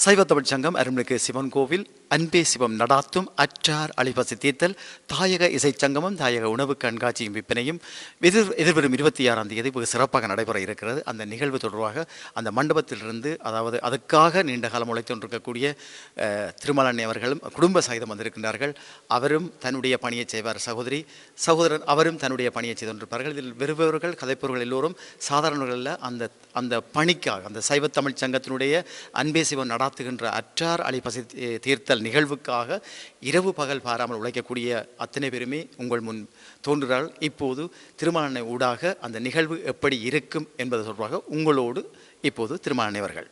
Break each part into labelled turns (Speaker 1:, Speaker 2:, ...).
Speaker 1: சைவ தமிழ்ச் சங்கம் அருள்மிகு சிவன் கோவில் அன்பே சிவம் நடாத்தும் அற்றார் அழிபசி தீர்த்தல் தாயக இசைச் சங்கமும் தாயக உணவு கண்காட்சியும் விற்பனையும் எதிர்வரும் 26ஆம் தேதி வெகு சிறப்பாக நடைபெற இருக்கிறது. அந்த நிகழ்வு தொடர்பாக அந்த மண்டபத்திலிருந்து, அதாவது அதுக்காக நீண்ட காலம் உழைத்தொன்றிருக்கக்கூடிய திருமலண்ணை அவர்களும் குடும்ப சகிதம் வந்திருக்கின்றார்கள். அவரும் தன்னுடைய பணியை செய்வார். சகோதரன் அவரும் தன்னுடைய பணியை செய்தொன்றிருப்பார்கள். இதில் வருபவர்கள் கதைப்பவர்கள் எல்லோரும் சாதாரணர்களில் அந்த பணிக்காக, அந்த சைவ தமிழ்ச் சங்கத்தினுடைய அன்பே சிவன் நடாத்துகின்ற அற்றார் அழிபசி தீர்த்தல் நிகழ்வுக்காக இரவு பகல் பாராமல் உழைக்கக்கூடிய அத்தனை பேருமே உங்கள் முன் தோன்றுகிறார்கள். இப்போது திருமலண்ணை ஊடாக அந்த நிகழ்வு எப்படி இருக்கும் என்பது தொடர்பாக உங்களோடு இப்போது திருமலண்ணை அவர்கள்.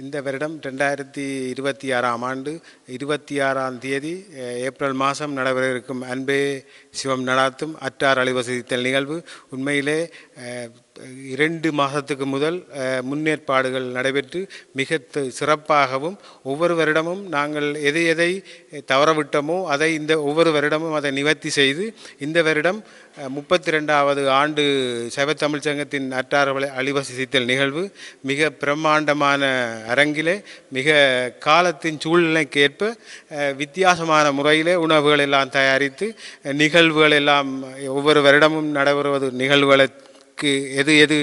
Speaker 2: இந்த வருடம் 2026ஆம் ஆண்டு 26ஆம் தேதி ஏப்ரல் மாதம் நடைபெற இருக்கும் அன்பே சிவம் நடாத்தும் அற்றார் அழிவசதித்தல் நிகழ்வு உண்மையிலே 2 மாதத்துக்கு முதல் முன்னேற்பாடுகள் நடைபெற்று மிக சிறப்பாகவும், ஒவ்வொரு வருடமும் நாங்கள் எதை தவறவிட்டோமோ அதை ஒவ்வொரு வருடமும் அதை நிவர்த்தி செய்து இந்த வருடம் 32வது ஆண்டு சைவ தமிழ்ச் சங்கத்தின் அற்றார் அழிவசதித்தல் நிகழ்வு மிக பிரம்மாண்டமான அரங்கிலே மிக காலத்தின் சூழ்நிலைக்கு ஏற்ப வித்தியாசமான முறையிலே உணவுகள் எல்லாம் தயாரித்து நிகழ்வுகள் எல்லாம் ஒவ்வொரு வருடமும் நடைபெறுவது நிகழ்வுகளை எது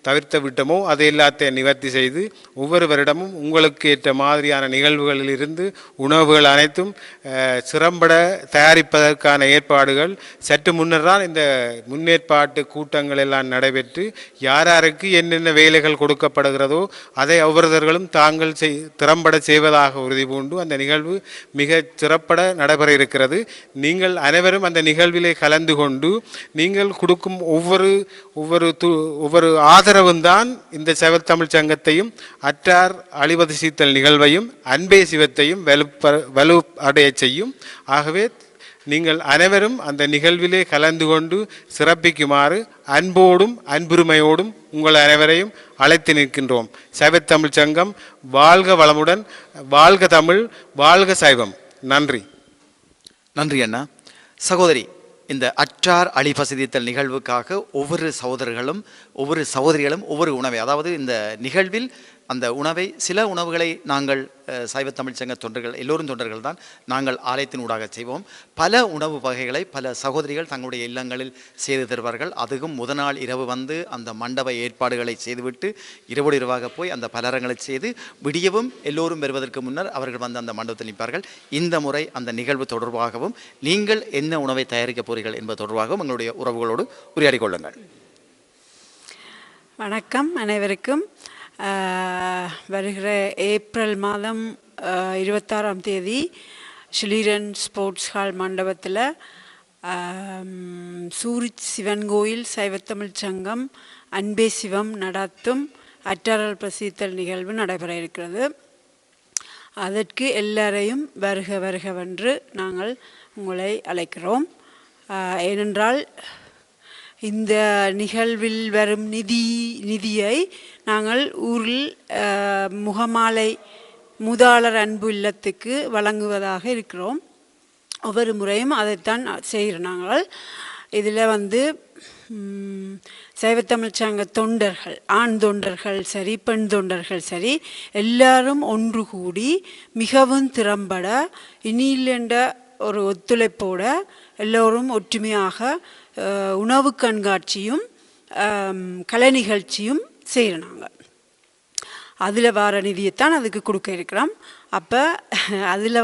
Speaker 2: தவிர்த்து விட்டோமோ அதை எல்லாத்தையும் நிவர்த்தி செய்து ஒவ்வொரு வருடமும் உங்களுக்கு ஏற்ற மாதிரியான நிகழ்வுகளில் இருந்து உணவுகள் அனைத்தும் சிறம்பட தயாரிப்பதற்கான ஏற்பாடுகள் சற்று முன்னர் தான் இந்த முன்னேற்பாட்டு கூட்டங்கள் எல்லாம் நடைபெற்று யாருக்கு என்னென்ன வேலைகள் கொடுக்கப்படுகிறதோ அதை ஒவ்வொருவர்களும் தாங்கள் திறம்பட செய்வதாக உறுதி பூண்டு அந்த நிகழ்வு மிக சிறப்பட நடைபெற இருக்கிறது. நீங்கள் அனைவரும் அந்த நிகழ்விலே கலந்து கொண்டு நீங்கள் கொடுக்கும் ஒவ்வொரு ஆதரவும் தான் இந்த சைவ தமிழ்ச் சங்கத்தையும் அற்றார் அழிவசதித்தல் நிகழ்வையும் அன்பே சிவத்தையும் வலு அடைய செய்யும். ஆகவே நீங்கள் அனைவரும் அந்த நிகழ்விலே கலந்து கொண்டு சிறப்பிக்குமாறு அன்போடும் அன்புரிமையோடும் உங்கள் அனைவரையும் அழைத்து நிற்கின்றோம். சைவ தமிழ்ச் சங்கம் வாழ்க வளமுடன், வாழ்க தமிழ், வாழ்க சைவம். நன்றி.
Speaker 1: நன்றி அண்ணா. சகோதரி, இந்த அற்றார் அழிபசித்தல் நிகழ்வுக்காக ஒவ்வொரு சகோதரர்களும் ஒவ்வொரு சகோதரிகளும் ஒவ்வொரு உணவை, அதாவது இந்த நிகழ்வில் அந்த உணவை, சில உணவுகளை நாங்கள் சைவ தமிழ்ச் சங்க தொண்டர்கள் எல்லோரும் தொண்டர்கள் தான் நாங்கள் ஆலயத்தின் ஊடாக செய்வோம். பல உணவு வகைகளை பல சகோதரிகள் தங்களுடைய இல்லங்களில் செய்து தருவார்கள். அதுவும் முதல் இரவு வந்து அந்த மண்டப ஏற்பாடுகளை செய்துவிட்டு இரவோடு இரவாக போய் அந்த பலரங்களை செய்து விடியவும் எல்லோரும் வருவதற்கு முன்னர் அவர்கள் வந்து அந்த மண்டபத்தில் நிற்பார்கள். இந்த முறை அந்த நிகழ்வு தொடர்பாகவும் நீங்கள் என்ன உணவை தயாரிக்கப் போகிறீர்கள் என்பது தொடர்பாகவும் எங்களுடைய உறவுகளோடு உரையாடி கொள்ளுங்கள்.
Speaker 3: வணக்கம் அனைவருக்கும். வருகிற ஏப்ரல் மாதம் 26ஆம் தேதி ஸ்ரீரன் ஸ்போர்ட்ஸ் ஹால் மண்டபத்தில் சூரிச் சிவன் கோயில் சைவ தமிழ்ச் சங்கம் அன்பே சிவம் நடாத்தும் அற்றார் அழிபசித்தல் நிகழ்வு நடைபெற இருக்கிறது. அதற்கு எல்லாரையும் வருகவென்று நாங்கள் உங்களை அழைக்கிறோம். ஏனென்றால் இந்த நிகழ்வில் வரும் நிதியை நாங்கள் ஊரில் முகமாலை மூதாளர் அன்பு இல்லத்துக்கு வழங்குவதாக இருக்கிறோம். ஒவ்வொரு முறையும் அதைத்தான் செய்கிறோம். நாங்கள் இதில் சைவ தமிழ்ச் சங்க தொண்டர்கள், ஆண் தொண்டர்கள் சரி, பெண் தொண்டர்கள் சரி, எல்லாரும் ஒன்று கூடி மிகவும் திறம்பட இனியில்லைன்ற ஒரு ஒத்துழைப்போட எல்லோரும் ஒற்றுமையாக உணவு கண்காட்சியும் கலை நிகழ்ச்சியும் செய்கிறோம். நாங்கள் அதில் வர நிதியைத்தான் அதுக்கு கொடுக்க இருக்கிறோம். அப்போ அதில்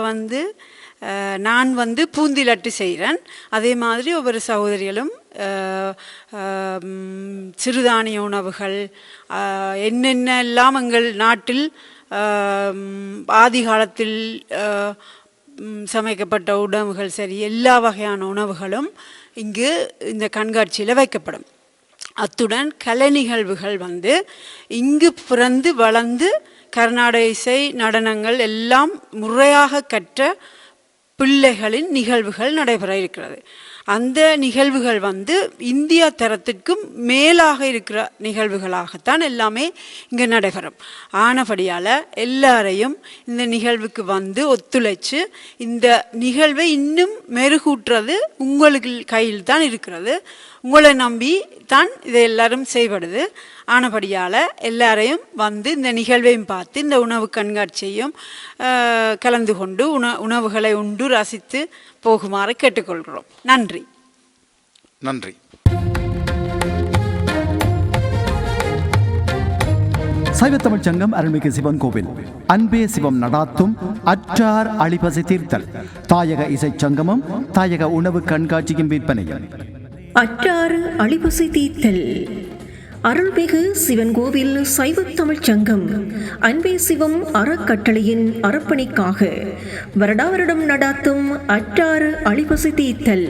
Speaker 3: நான் பூந்திலட்டு செய்கிறேன். அதே மாதிரி ஒவ்வொரு சகோதரிகளும் சிறுதானிய உணவுகள் என்னென்ன எல்லாம் எங்கள் நாட்டில் ஆதி காலத்தில் சமைக்கப்பட்ட உணவுகள் சரி, எல்லா வகையான உணவுகளும் இங்கு இந்த கண்காட்சியில் வைக்கப்படும். அத்துடன் கலை நிகழ்வுகள் இங்கு பிறந்து வளர்ந்து கர்நாடக இசை நடனங்கள் எல்லாம் முறையாக கற்ற பிள்ளைகளின் நிகழ்வுகள் நடைபெற இருக்கிறது. அந்த நிகழ்வுகள் இந்தியா தரத்திற்கும் மேலாக இருக்கிற நிகழ்வுகளாகத்தான் எல்லாமே இங்கே நடைபெறும். ஆனபடியால் எல்லாரையும் இந்த நிகழ்வுக்கு ஒத்துழைச்சு இந்த நிகழ்வை இன்னும் மெருகூட்டுறது உங்களுக்கு கையில் தான் இருக்கிறது. உங்களை நம்பி தான் இதை எல்லாரும் செய்படுது. ஆனபடியால் எல்லாரையும் வந்து இந்த நிகழ்வையும் பார்த்து இந்த உணவு கண்காட்சியையும் கலந்து கொண்டு உணவுகளை உண்டு ரசித்து போகுமாறு கேட்டுக்கொள்கிறோம். நன்றி.
Speaker 1: நன்றி. சைவத்தமிழ்ச் சங்கம் அருள்மிகு சிவன் கோவில் அன்பே சிவம் நடாத்தும் அற்றார் அழிபசி தீர்த்தல் தாயக இசைச் சங்கமும் தாயக உணவு கண்காட்சியும் விற்பனையும்.
Speaker 4: அற்றாறு அழிபசி தீர்த்தல் அருள்மிகு சிவன் கோவில் சைவத்தமிழ்ச் சங்கம் அன்பே சிவம் அறக்கட்டளையின் அறப்பணிக்காக வருடாவருடம் நடாத்தும் அற்றாறு அழிபசி தீர்த்தல்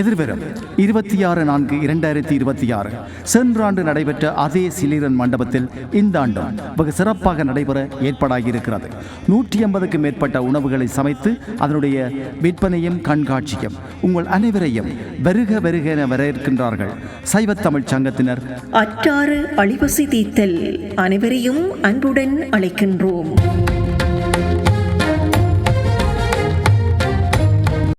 Speaker 1: எதிர்வரும் 26/4/2026 சென்றாண்டு நடைபெற்ற அதே சிலீரன் மண்டபத்தில் இந்த ஆண்டும் வெகு சிறப்பாக நடைபெற ஏற்பாடாகியிருக்கிறது. 150க்கும் மேற்பட்ட உணவுகளை சமைத்து அதனுடைய விற்பனையும் கண்காட்சியும் உங்கள் அனைவரையும் வருக வருக என வரவேற்கின்றார்கள் சைவத்தமிழ்ச் சங்கத்தினர்.
Speaker 4: அற்றாறு அழிபசி தீர்த்தல் அனைவரையும் அன்புடன் அழைக்கின்றோம்.